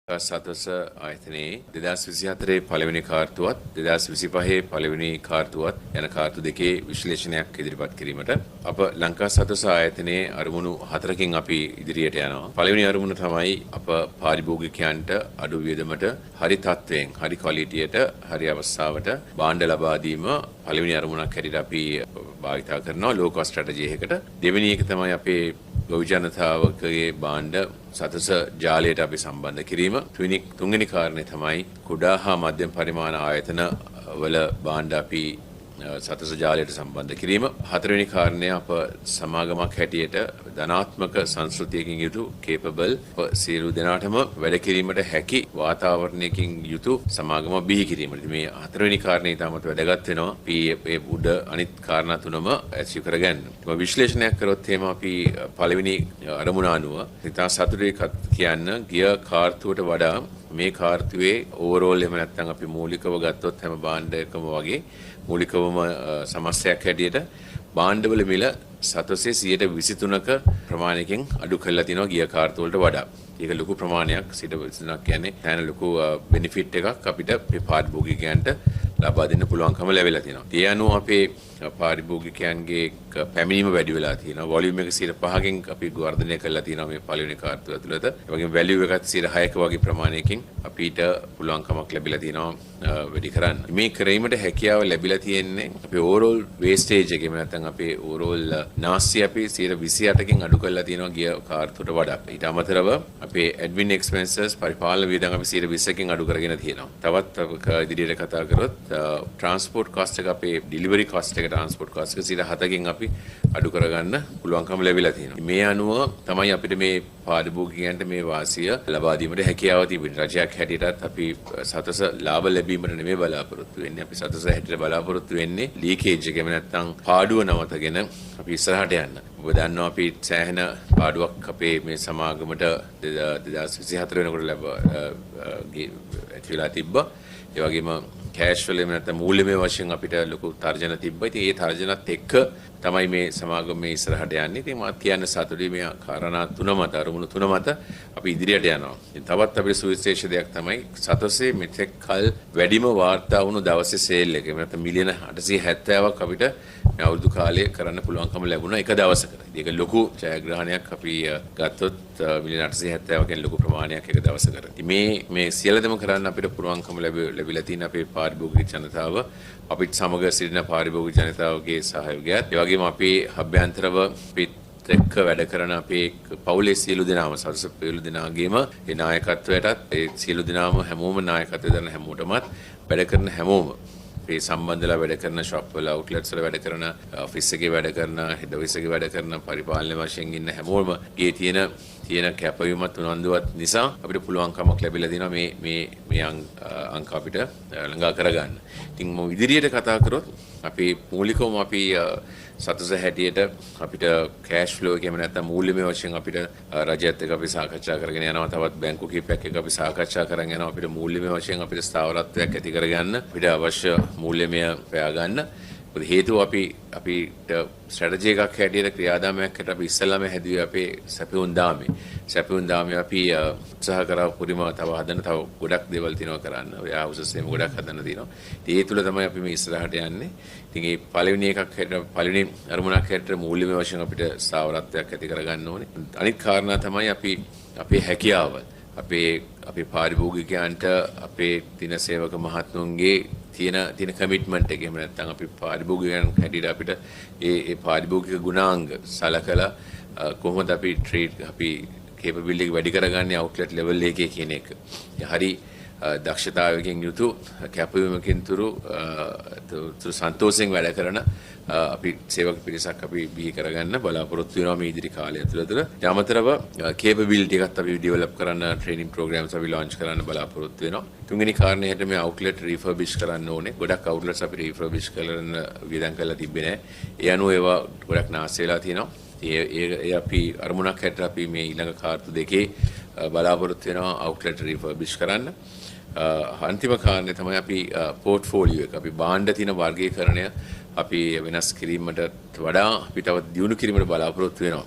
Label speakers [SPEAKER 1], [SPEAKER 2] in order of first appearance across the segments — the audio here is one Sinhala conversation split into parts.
[SPEAKER 1] සතස ආයතනයේ 2024 පළවෙනි කාර්තුවත් 2025 පළවෙනි කාර්තුවත් යන කාර්තු දෙකේ විශ්ලේෂණයක් ඉදිරිපත් කිරීමට අප ලංකා සතස ආයතනයේ අරමුණු හතරකින් අපි ඉදිරියට යනවා. පළවෙනි අරමුණ තමයි අප පාරිභෝගිකයන්ට අඩු වියදමට හරි තත්වයෙන් හරි ක්වොලිටියට හරි අවස්ථාවට භාණ්ඩ ලබා දීම පළවෙනි අරමුණක් හැටියට අපි භාවිතා කරනවා ලෝ කොස්ට් ස්ට්‍රැටජි එකකට. දෙවෙනි එක තමයි අපේ ගොවි ජනතාවකගේ භාණ්ඩ සතස ජාලයට අපි සම්බන්ධ කිරීම. තුන්වෙනි කාරණේ තමයි කුඩා හා මධ්‍යම පරිමාණ ආයතන වල භාණ්ඩ අපි සතස ජාලයට සම්බන්ධ කිරීම. හතරවෙනි කාරණය අප සමාගමක් හැටියට ධනාත්මක සංස්කෘතියකින් යුතු capable සියලු දෙනාටම වැඩ කිරීමට හැකි වාතාවරණයකින් යුතු සමාගම බිහි කිරීමට. මේ හතරවෙනි කාරණේ ඉතාමත් වැදගත් වෙනවා. අපි මේ උඩ අනිත් කාරණා තුනම ඇචීව් කරගන්න. මේ විශ්ලේෂණයක් කරොත් එහෙම අපි පළවෙනි අරමුණ අනුව ඉතා සතුටුයි කියන්න ගිය කාර්තුවට වඩා මේ කාර්තුවේ ඕවරෝල් එහෙම නැත්නම් අපි මූලිකව ගත්තොත් හැම භාණ්ඩයකම වගේ මූලිකවම සමස්තයක් හැටියට භාණ්ඩවල මිල සතසේ 23%ක ප්‍රමාණයකින් අඩු කරලා තිනවා ගිය කාර්තු වලට වඩා. ඒක ලොකු ප්‍රමාණයක්. 23%ක් කියන්නේ තැන ලොකු බෙනිෆිට් එකක් අපිට පාරිභෝගිකයන්ට ලබා දෙන්න පුළුවන්කම ලැබිලා තියෙනවා. ඒ අනුව අපේ පාරිභෝගිකයන්ගේ පැමිණීම වැඩි වෙලා තියෙනවා. වොලියුම් එක 5%කින් අපි වර්ධනය කරලා තියෙනවා මේ පළවෙනි කාර්තුව ඇතුළත. ඒ වගේම වැලියු එකත් 6%ක වගේ ප්‍රමාණයකින් අපිට පුළුවන්කමක් ලැබිලා තියෙනවා වැඩි කරන්න. මේ ක්‍රමයට හැකියාව ලැබිලා තියෙන්නේ අපේ ඕවරෝල් වේස්ටේජ් එකේ නැත්නම් අපේ ඕවරෝල් නාස්ති අපි 28කින් අඩු කරලා තියෙනවා ගිය කාර්තුවට වඩා. ඊට අමතරව අපේ ඇඩ්මින් එක්ස්පෙන්සස් පරිපාලන වියදම් අපි 20කින් අඩු කරගෙන තියෙනවා. තවත් ඉදිරියට කතා කරොත් ට්‍රාන්ස්පෝර්ට් කාස්ට් එක අපේ ඩිලිවරි කාස්ට් එක ට්‍රාන්ස්පෝර්ට් කාස්ට් එක 7කින් අපි අඩු කරගන්න පුළුවන්කම ලැබිලා තියෙනවා. මේ අනුව තමයි අපිට මේ පාරිභෝගිකයන්ට මේ වාසිය ලබා දීමට හැකියාව තිබෙන්නේ. රජයක් හැටියටත් අපි සතස ලාභ ලැබීමට නෙමෙයි බලාපොරොත්තු වෙන්නේ. අපි සතස හැටියට බලාපොරොත්තු වෙන්නේ ලීකේජ් එකම නැත්නම් පාඩුව නවතගෙන අපි ඉස්සරහට යන්න. ඔබ දන්නවා අපි සෑහෙන පාඩුවක් අපේ මේ සමාගමට 2024 වෙනකොට ඇතිවලා තිබ්බා. ඒ වගේම කෑෂ් වලින් නැත්නම් මූල්‍යමය වශයෙන් අපිට ලොකු තර්ජන තිබ්බා. ඉතින් ඒ තර්ජනත් එක්ක තමයි මේ සමාගම මේ ඉස්සරහට යන්නේ. ඉතින් මම කියන්න සතුටුයි මේ කාරණා තුන මත අරමුණු තුන මත අපි ඉදිරියට යනවා. ඉතින් තවත් අපේ සුවිශේෂ දෙයක් තමයි සතසේ මෙතෙක් කල් වැඩිම වාර්තා වුණු දවසේ සේල් එක. නැත්නම් මිලියන 870ක් අපිට මේ අවුරුදු කාලයේ කරන්න පුළුවන්කම ලැබුණා එක දවසකට. ඒක ලොකු ජයග්‍රහණයක් අපි ගත්තොත් මිලියන 870 කියන ලොකු ප්‍රමාණයක් එක දවසකට. ඉතින් මේ සියල්ලම කරන්න අපිට පුළුවන්කම ලැබිලා තියෙන අපේ පාරිභෝගික ජනතාව අපිත් සමග සිටින පාරිභෝගික ජනතාවගේ සහයෝගයත් ඒ වගේම අපේ අභ්‍යන්තරව අපිත් එක්ක වැඩ කරන අපේ පවුලේ සියලු දෙනාම සතස සියලු දෙනාගේම ඒ නායකත්වයටත් ඒ සියලු දෙනාම හැමෝම නායකත්වය දරන හැමෝටමත් වැඩ කරන හැමෝම මේ සම්බන්ධලා වැඩ කරන ෂොප් වල අවුට්ලට්ස් වල වැඩ කරන ඔෆිස් එකේ වැඩ කරන හෙඩ් ඔෆිස් එකේ වැඩ කරන පරිපාලන වශයෙන් ඉන්න හැමෝම ගේ තියෙන කැපවීමත් උනන්දුවත් නිසා අපිට පුළුවන්කමක් ලැබිලා දෙනවා මේ අංක අපිට ළඟා කරගන්න. ඉතින් මම ඉදිරියට කතා කරොත් අපි මූලිකවම අපි සතස හැටියට අපිට කෑෂ් ෆ්ලෝ එකේම නැත්නම් මූල්‍යමය වශයෙන් අපිට රජයත් එක්ක අපි සාකච්ඡා කරගෙන යනවා. තවත් බැංකු කීපයක් එක්ක අපි සාකච්ඡා කරගෙන යනවා. අපිට මූල්‍යමය වශයෙන් අපිට ස්ථාවරත්වයක් ඇති කරගන්න අපිට අවශ්‍ය මූල්‍යමය හොයා ගන්න. මොකද හේතුව අපිට ස්ට්‍රැටජි එකක් හැටියට ක්‍රියාදාමයක් හැටියට අපි ඉස්සෙල්ලාම හැදුවේ අපේ සැපියුම් දාමේ අපි උත්සාහ කරා පුරිම තව ගොඩක් දේවල් තියෙනවා කරන්න. ඔය හවුසස් එහෙම ගොඩක් හදන්න තියෙනවා. ඉතින් ඒ තුල තමයි අපි මේ ඉස්සරහට යන්නේ. ඉතින් මේ පළවෙනි පළවෙනි අරමුණක් හැටියට මූල්‍යමය වශයෙන් අපිට ස්ථාවරත්වයක් ඇති කරගන්න ඕනේ. අනිත් කාරණා තමයි අපේ හැකියාව. අපේ පාරිභෝගිකයන්ට අපේ දින සේවක මහත්තුන්ගේ තියෙන කමිට්මන්ට් එක එහෙම නැත්නම් අපි පාරිභෝගිකයන් හැටියට අපිට ඒ පාරිභෝගික ගුණාංග සලකලා කොහොමද අපි කේපබිලිටි වැඩි කරගන්නේ අවුට්ලට් ලෙවල් එකේ කියන එක. හරි දක්ෂතාවයකින් යුතු කැපවීමකින් තුරු සන්තෝෂයෙන් වැඩ කරන අපි සේවක පිරිසක් අපි බිහි කරගන්න බලාපොරොත්තු වෙනවා මේ ඉදිරි කාලය ඇතුළත. ඒ අමතරව කේපබිලිටි එකත් අපි ඩෙවලොප් කරන්න ට්‍රේනින් ප්‍රෝග්‍රෑම්ස් අපි ලොන්ච් කරන්න බලාපොරොත්තු වෙනවා. තුන්වෙනි කාරණේ හැට මේ අවුට්ලට් රිෆර්බිෂ් කරන්න ඕනේ. ගොඩක් අවුට්ලට්ස් අපි රිෆර්බිෂ් කරන්න වියදම් කරලා තිබ්බේ නැහැ. ඒ අනුව ඒවා ගොඩක් නාස්ති වෙලා තියෙනවා. ඒ අපි අරමුණක් හැටියට අපි මේ ඊළඟ කාර්තු දෙකේ බලාපොරොත්තු වෙනවා අවුට්ලට් රිෆර්බිෂ් කරන්න. අන්තිම කාරණේ තමයි අපි පෝර්ට්ෆෝලියෝ එක. අපි භාණ්ඩ තියෙන වර්ගීකරණය අපි වෙනස් කිරීමට වඩා අපි තවත් දියුණු කිරීමට බලාපොරොත්තු වෙනවා.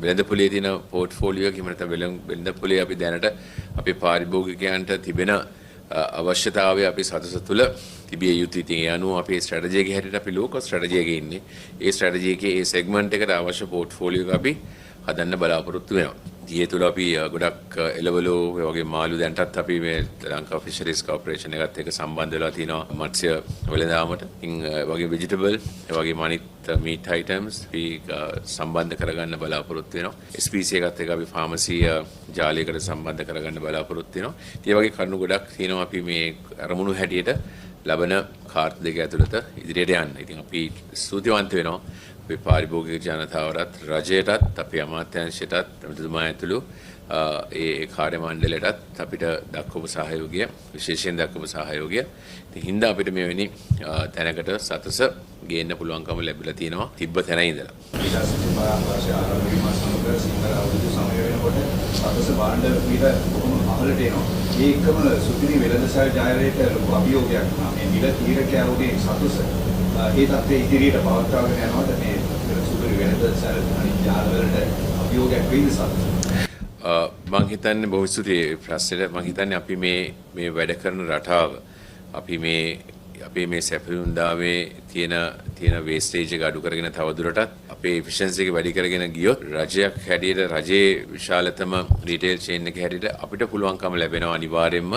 [SPEAKER 1] වෙළඳ පොලේ තියෙන පෝර්ට්ෆෝලියෝ එක එහෙම නැත්නම් වෙළඳ පොලේ අපි දැනට අපේ පාරිභෝගිකයන්ට තිබෙන අවශ්‍යතාවය අපි සතස තුළ තිබිය යුතුයි. ඉතින් ඒ අනුව අපේ ස්ට්‍රැටජි එකේ හැටියට අපි ලෝකල් ස්ට්‍රැටජි එකේ ඉන්නේ. ඒ ස්ට්‍රැටජි එකේ ඒ සෙග්මන්ට් එකට අවශ්‍ය පෝර්ට්ෆෝලියෝ එක අපි හදන්න බලාපොරොත්තු වෙනවා. ඒ තුළ අපි ගොඩක් එළවලු ඒ වගේ මාළු දැන්ටත් අපි මේ ලංකා ෆිෂරීස් කෝපරේෂන් එකත් එක්ක සම්බන්ධ වෙලා තිනවා මත්ස්‍ය වෙළඳාමට. ඉතින් වගේ ভেජිටබල් ඒ වගේම අනිත් මීට් අයිටම්ස් අපි සම්බන්ධ කරගන්න බලාපොරොත්තු වෙනවා. SPC එකත් එක්ක අපි ෆාමසි ජාලයකට සම්බන්ධ කරගන්න බලාපොරොත්තු වෙනවා. ඒ වගේ කරුණු ගොඩක් තියෙනවා අපි මේ අරමුණු හැටියට ලබන කාර්ය දෙක ඇතුළත ඉදිරියට යන්න. ඉතින් අපි ස්තුතිවන්ත වෙනවා අපේ පාරිභෝගික ජනතාවටත් රජයටත් අපේ අමාත්‍යාංශයටත් ඇමතිතුමා ඇතුළු ඒ කාර්ය මණ්ඩලයටත් අපිට දක්වපු සහයෝගය විශේෂයෙන් දක්වපු සහයෝගය. ඉතින් හින්දා අපිට මෙවැනි තැනකට සතස ගේන්න පුළුවන්කම ලැබිලා තියෙනවා තිබ්බ තැන ඉඳලා.
[SPEAKER 2] සතස භාණ්ඩ මිල කොහොම අහලට එනවා. ඒකම සුපිරි වෙළඳසල් ජාලයට ලොකු අභියෝගයක් වුණා. මේ මිල තීරකයාගේ සතස ඒ තත්ත්වයේ ඉදිරියට පවත්වාගෙන යනවාට මේ සුපිරි වෙළඳසල් අනිත් ජාලවලට අභියෝගයක් වෙයිද සතස?
[SPEAKER 1] මම හිතන්නේ බොහොම ස්තුතියි ප්‍රශ්නෙට. මම හිතන්නේ අපි මේ වැඩ කරන රටාව අපි අපේ මේ සැපයුම්දාමේ තියෙන වේස්ටේජ් එක අඩු කරගෙන තවදුරටත් අපේ එෆිෂියන්සි එක වැඩි කරගෙන ගියොත් රජයක් හැටියට රජයේ විශාලතම රීටේල් චේන් එක හැටියට අපිට පුළුවන්කම ලැබෙනවා අනිවාර්යයෙන්ම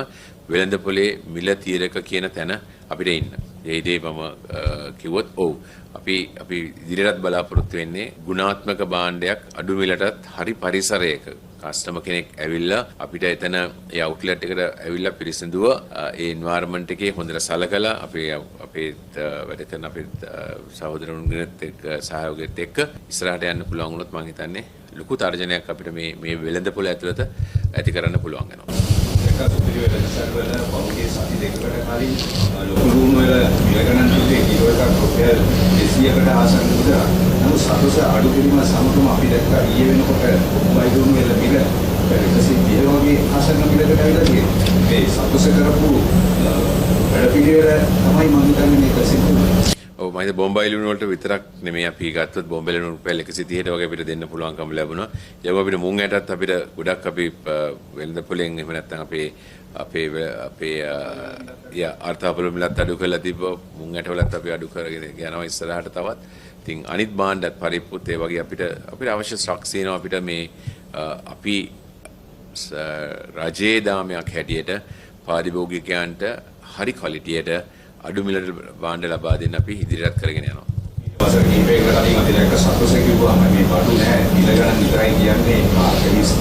[SPEAKER 1] වෙළඳ පොලේ මිල තීරක කියන තැන අපිට ඉන්න. ඒ දේ මම කිව්වොත් ඔව් අපි ඉදිරියටත් බලාපොරොත්තු වෙන්නේ ගුණාත්මක භාණ්ඩයක් අඩු මිලටත් හරි පරිසරයක කස්ටමර් කෙනෙක් ඇවිල්ලා අපිට එතන ඒ අවුට්ලට් එකට ඇවිල්ලා පිරිසිදුව ඒ එන්වයරන්මන්ට් එකේ හොඳට සලකලා අපේ වැඩ කරන අපේ සහෝදරවරුන්ගෙත් එක්ක සහයෝගයත් එක්ක ඉස්සරහට යන්න පුළුවන් වුණොත් මම හිතන්නේ ලොකු තර්ජනයක් අපිට මේ වෙළඳ පොළ ඇතුළත ඇති කරන්න පුළුවන් වෙනවා.
[SPEAKER 2] සුපිරි වෙළඳසල් වල පෞද්ගලික සති දෙකකට කලින් ලොකු රූම් වල මිල ගණන් තිබ්බේ කිලෝ එකක් රුපියල් 200කට ආසන්න විතර. නමුත් සතස අඩු කිරීම සමගම අපි දැක්කා ඊයේ වෙනකොට මොබයිල් රූම් වල මිල 130 වගේ ආසන්න මිලකට ඇවිල්ලා තියෙනවා. මේ සතස කරපු වැඩ පිළිවෙල තමයි මම හිතන්නේ මේක සිද්ධ වෙන්නේ.
[SPEAKER 1] ඔව් මම බොම්බයි ලුණු වලට විතරක් නෙමෙයි අපි ගත්තොත් බොම්බයි ලුණු රුපියල් 130ට වගේ අපිට දෙන්න පුළුවන්කම ලැබුණා. ඒක අපිට මුං ඇටත් අපිට ගොඩක් අපි වෙළඳ පොලෙන් එහෙම නැත්නම් අපේ අර්ථාපල මිලත් අඩු කරලා තිබ්බා. මුං ඇටවලත් අපි අඩු කරගෙන යනවා ඉස්සරහට තවත්. ඉතින් අනිත් භාණ්ඩත් පරිප්පුත් ඒ වගේ අපිට අවශ්‍ය ස්ටොක්ස් තියෙනවා අපිට මේ අපි රජයේ දාමයක් හැටියට පාරිභෝගිකයන්ට හරි ක්වලිටියට අඩු මිලට භාණ්ඩ ලබා දෙන්න අපි ඉදිරියට කරගෙන යනවා.
[SPEAKER 2] වසර කිහිපයකට කලින් අපි දැක්ක සතස කිව්වම මේ බඩු නැහැ මිල ගණන් විතරයි කියන්නේ ආකලිස්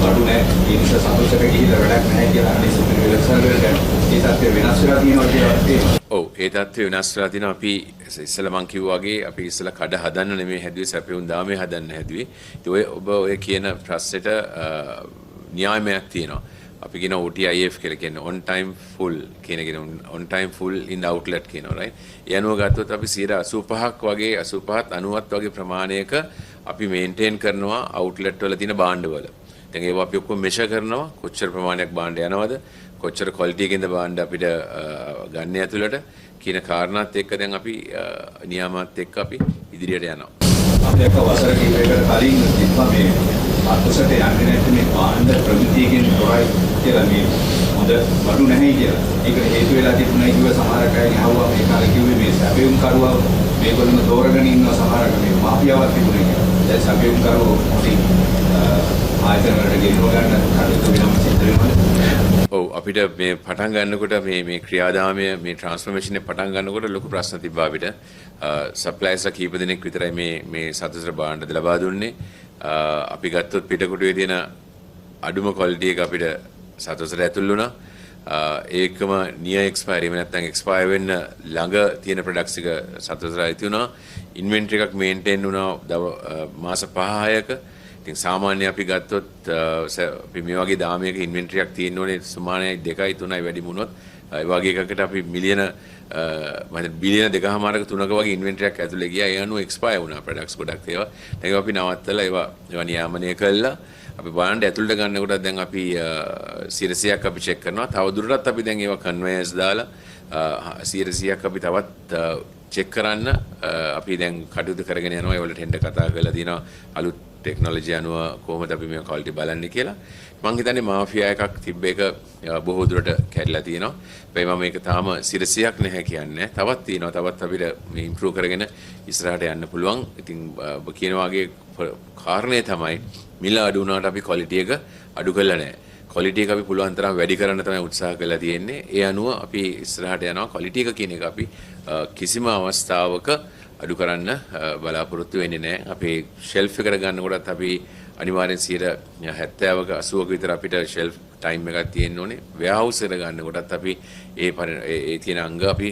[SPEAKER 2] බඩු නැහැ ඒ නිසා සතසට ගිහිල්ලා වැඩක් නැහැ කියලා අනේ සුපිරි වෙළඳසල් වලට ඒ තත්ත්වය වෙනස් වෙලා තියෙනවා කියලා තේරෙනවා.
[SPEAKER 1] ඔව් ඒ තත්ත්වය වෙනස් වෙලා තියෙනවා. අපි ඉස්සෙල්ලා මං කිව්වා වගේ අපි ඉස්සෙල්ලා කඩ හදන්න නෙමෙයි හැදුවේ සැපයුම් දාමේ හදන්න හැදුවේ. ඉතින් ඔය කියන ප්‍රශ්නෙට න්‍යායමයක් තියෙනවා. අපි කියන OTIF කියලා කියන්නේ on time full කියන on time full in the outlet කියනවා right. ඒ අනුව ගත්තොත් අපි 85ක් වගේ 85ත් 90ත් වගේ ප්‍රමාණයක අපි මේන්ටේන් කරනවා outlet වල තියෙන භාණ්ඩවල. දැන් ඒවා අපි ඔක්කොම මෙෂර් කරනවා කොච්චර ප්‍රමාණයක් භාණ්ඩ යනවද කොච්චර ක්වොලිටි එකකින්ද භාණ්ඩ අපිට ගන්න ඇතුළට කියන කාරණාත් එක්ක දැන් අපි නියමات එක්ක අපි ඉදිරියට යනවා.
[SPEAKER 2] අපි එක වසර කිහිපයකට කලින් තිබ්බා මේ අත්සට යන්නේ නැති මේ භාණ්ඩ ප්‍රමිතියකින් තොරයි කියලා මේ හොඳ බඩු නැහැ කියලා. ඒකට හේතු වෙලා තිබුණා කිව්ව සමහර අය යහුවා මේ කාලේ කිව්වේ මේ සැපයුම් කරුවා මේගොල්ලෝ තෝරගෙන ඉන්නවා සමහර අය මේ මාෆියාවක් තිබුණේ කියලා. දැන් සැපයුම් කරුවෝ මොකද ආයතන වලට ගෙනව ගන්න කටයුතු වෙනම සිද්ධ වෙනවා.
[SPEAKER 1] ඔව් අපිට මේ පටන් ගන්නකොට මේ ක්‍රියාදාමය මේ ට්‍රාන්ස්ෆෝමේෂන් එක පටන් ගන්නකොට ලොකු ප්‍රශ්න තිබ්බා අපිට. සප්ලයර්ස්ලා කීප දෙනෙක් විතරයි මේ සතසර භාණ්ඩ ලබා දුන්නේ. අපි ගත්තොත් පිටකොටුවේ තියෙන අඩුම ක්වොලිටි එක අපිට සතසර ඇතුල් වුණා. ඒකම නියර් එක්ස්පයරි එහෙම නැත්නම් එක්ස්පයර් වෙන්න ළඟ තියෙන ප්‍රොඩක්ට්ස් එක සතසර ඇති වුණා. ඉන්වෙන්ටරි එකක් මේන්ටේන් වුණා මාස 5-6ක. ඉතින් සාමාන්‍ය අපි ගත්තොත් අපි මේ වගේ දාමයක ඉන්වෙන්ටරි එකක් තියෙන්න ඕනේ සුමානයි 2යි 3යි වැඩි වුණොත් ඒ වගේ එකකට අපි මිලියන බිලියන 2.5ක 3ක වගේ ඉන්වෙන්ටරි එකක් ඇතුලේ ගියා. ඒ අනුව එක්ස්පයර් වුණා ප්‍රොඩක්ට්ස් ගොඩක් ඒවා. දැන් අපි නවත්තලා ඒවා නියාමනය කළා. අපි භාණ්ඩ ඇතුළට ගන්නකොට දැන් අපි සිරසියක් අපි චෙක් කරනවා. තවදුරටත් අපි දැන් ඒවා කන්වේයර්ස් දාලා සිරසියක් අපි තවත් චෙක් කරන්න අපි දැන් කටයුතු කරගෙන යනවා. ඒවලට හෙන්න කතා කරලා දිනවා අලුත් ටෙක්නොලොජි අනුව කොහොමද අපි මේ ක්වොලිටි බලන්නේ කියලා. මම හිතන්නේ මාෆියා එකක් තිබ්බ එක බොහෝ දුරට කැඩලා තියෙනවා. හැබැයි මම මේක තාම සිරසියක් නැහැ කියන්නේ. තවත් තියෙනවා. තවත් අපිට මේ ඉම්ප්‍රූව් කරගෙන ඉස්සරහට යන්න පුළුවන්. ඉතින් ඔබ කියන වගේ කාරණේ තමයි මිල අඩු වුණාට අපි ක්වොලිටි එක අඩු කරලා නැහැ. ක්වොලිටි එක අපි පුළුවන් තරම් වැඩි කරන්න තමයි උත්සාහ කරලා තියෙන්නේ. ඒ අනුව අපි ඉස්සරහට යනවා. ක්වොලිටි එක කියන එක අපි කිසිම අවස්ථාවක අඩු කරන්න බලාපොරොත්තු වෙන්නේ නැහැ. අපේ ෂෙල්ෆ් එකට ගන්නකොටත් අපි අනිවාර්යෙන් 70ක 80ක විතර අපිට ෂෙල්ෆ් ටයිම් එකක් තියෙන්න ඕනේ. වෙයාවුස් එකට ගන්නකොටත් අපි ඒ තියෙන අංග අපි